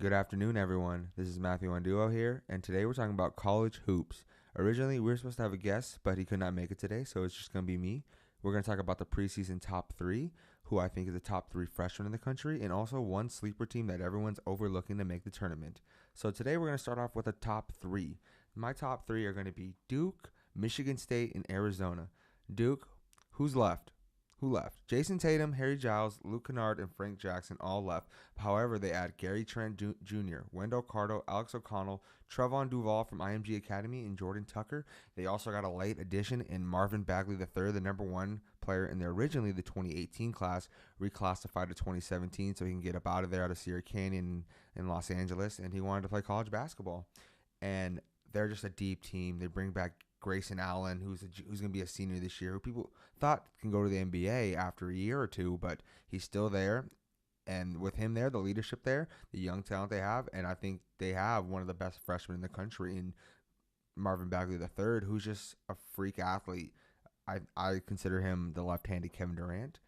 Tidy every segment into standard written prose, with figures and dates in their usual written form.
Good afternoon, everyone. This is Matthew Onduo here, and today we're talking about college hoops. Originally, we were supposed to have a guest, but he could not make it today, so it's just going to be me. We're going to talk about the preseason top three, who I think is the top three freshmen in the country, and also one sleeper team that everyone's overlooking to make the tournament. So today we're going to start off with a top three. My top three are going to be Duke, Michigan State, and Arizona. Duke, who's left? Who left? Jason Tatum, Harry Giles, Luke Kennard, and Frank Jackson all left. However, they add Gary Trent Jr., Wendell Carter, Alex O'Connell, Trevon Duval from IMG Academy, and Jordan Tucker. They also got a late addition in Marvin Bagley III, the number one player in originally the 2018 class, reclassified to 2017 so he can get up out of there out of Sierra Canyon in Los Angeles, and he wanted to play college basketball. And they're just a deep team. They bring back Grayson Allen, who's going to be a senior this year, who people thought can go to the NBA after a year or two, but he's still there. And with him there, the leadership there, the young talent they have, and I think they have one of the best freshmen in the country in Marvin Bagley III, who's just a freak athlete. I consider him the left-handed Kevin Durant.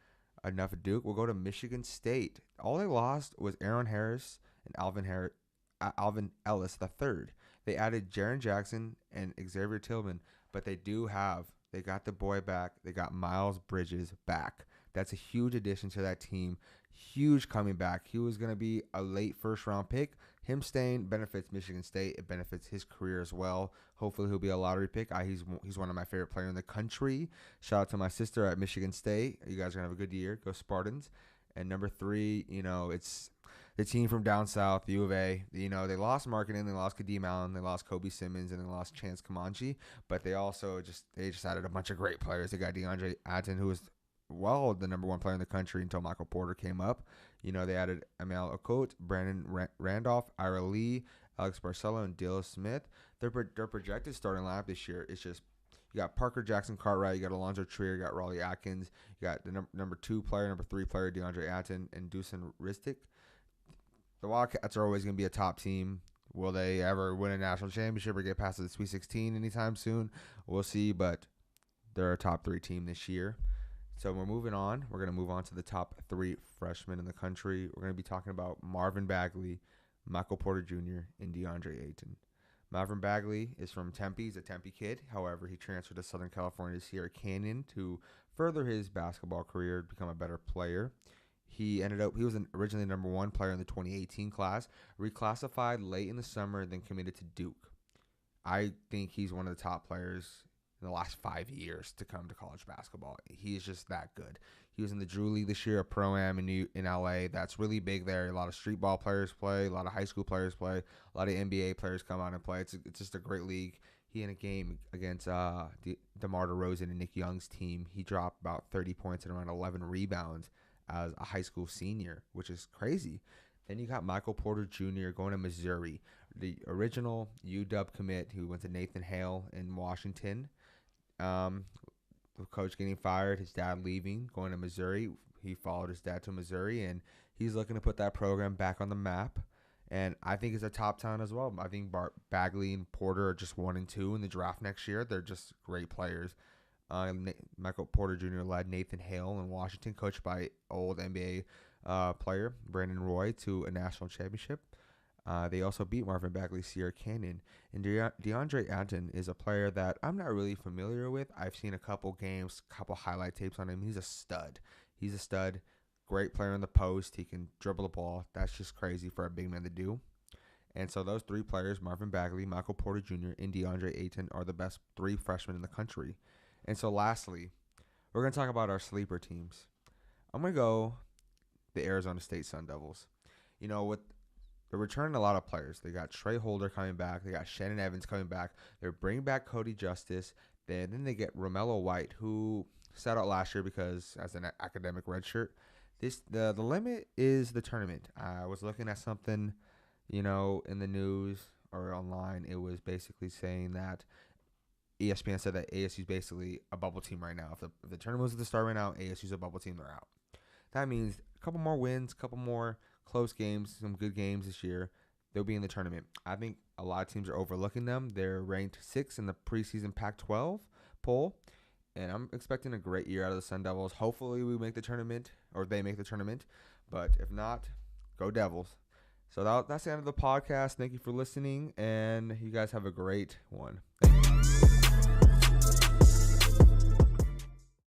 Enough of Duke. We'll go to Michigan State. All they lost was Aaron Harris and Alvin Ellis III. They added Jaren Jackson and Xavier Tillman, but they got the boy back. They got Miles Bridges back. That's a huge addition to that team. Huge coming back. He was going to be a late first-round pick. Him staying benefits Michigan State. It benefits his career as well. Hopefully he'll be a lottery pick. He's one of my favorite players in the country. Shout out to my sister at Michigan State. You guys are going to have a good year. Go Spartans. And number three, it's the team from down south, U of A. They lost Marketing, they lost Kadeem Allen, they lost Kobe Simmons, and they lost Chance Kamanchi. But they also just added a bunch of great players. They got Deandre, Ayton, who was the number one player in the country until Michael Porter came up. They added Emil Okote, Brandon Randolph, Ira Lee, Alex Barcelo, and Dale Smith. Their projected starting lineup this year is just, you got Parker Jackson Cartwright, you got Alonzo Trier, you got Raleigh Atkins, you got the number three player, DeAndre Ayton, and Dusan Ristic. The Wildcats are always going to be a top team. Will they ever win a national championship or get past the Sweet 16 anytime soon? We'll see, but they're a top three team this year. So we're moving on. We're going to move on to the top three freshmen in the country. We're going to be talking about Marvin Bagley, Michael Porter Jr., and DeAndre Ayton. Marvin Bagley is from Tempe. He's a Tempe kid. However, he transferred to Southern California's Sierra Canyon to further his basketball career, become a better player. He was originally number one player in the 2018 class, reclassified late in the summer, then committed to Duke. I think he's one of the top players in the last 5 years to come to college basketball. He's just that good. He was in the Drew League this year, a Pro-Am in LA. That's really big there. A lot of street ball players play, a lot of high school players play, a lot of NBA players come out and play. It's just a great league. He in a game against DeMar DeRozan and Nick Young's team, he dropped about 30 points and around 11 rebounds as a high school senior, which is crazy. Then you got Michael Porter Jr. going to Missouri, the original UW commit who went to Nathan Hale in Washington. The coach getting fired, his dad leaving, going to Missouri. He followed his dad to Missouri, and he's looking to put that program back on the map. And I think it's a top talent as well. I think Bagley and Porter are just 1 and 2 in the draft next year. They're just great players. Michael Porter Jr. led Nathan Hale in Washington, coached by old NBA player Brandon Roy, to a national championship. They also beat Marvin Bagley Sierra Canyon. And DeAndre Ayton is a player that I'm not really familiar with. I've seen a couple games, couple highlight tapes on him. He's a stud. Great player in the post. He can dribble the ball. That's just crazy for a big man to do. And so those three players, Marvin Bagley, Michael Porter Jr., and DeAndre Ayton, are the best three freshmen in the country. And so lastly, we're going to talk about our sleeper teams. I'm going to go the Arizona State Sun Devils. They're returning a lot of players. They got Trey Holder coming back. They got Shannon Evans coming back. They're bringing back Cody Justice. Then they get Romello White, who sat out last year because as an academic redshirt. The limit is the tournament. I was looking at something, in the news or online. It was basically saying that ESPN said that ASU is basically a bubble team right now. If the tournament was at the start right now, ASU's a bubble team. They're out. That means a couple more wins, a couple more close games, some good games this year. They'll be in the tournament. I think a lot of teams are overlooking them. They're ranked 6th in the preseason Pac-12 poll, and I'm expecting a great year out of the Sun Devils. Hopefully we make the tournament, or they make the tournament, but if not, go Devils. So that's the end of the podcast. Thank you for listening, and you guys have a great one. Thank you.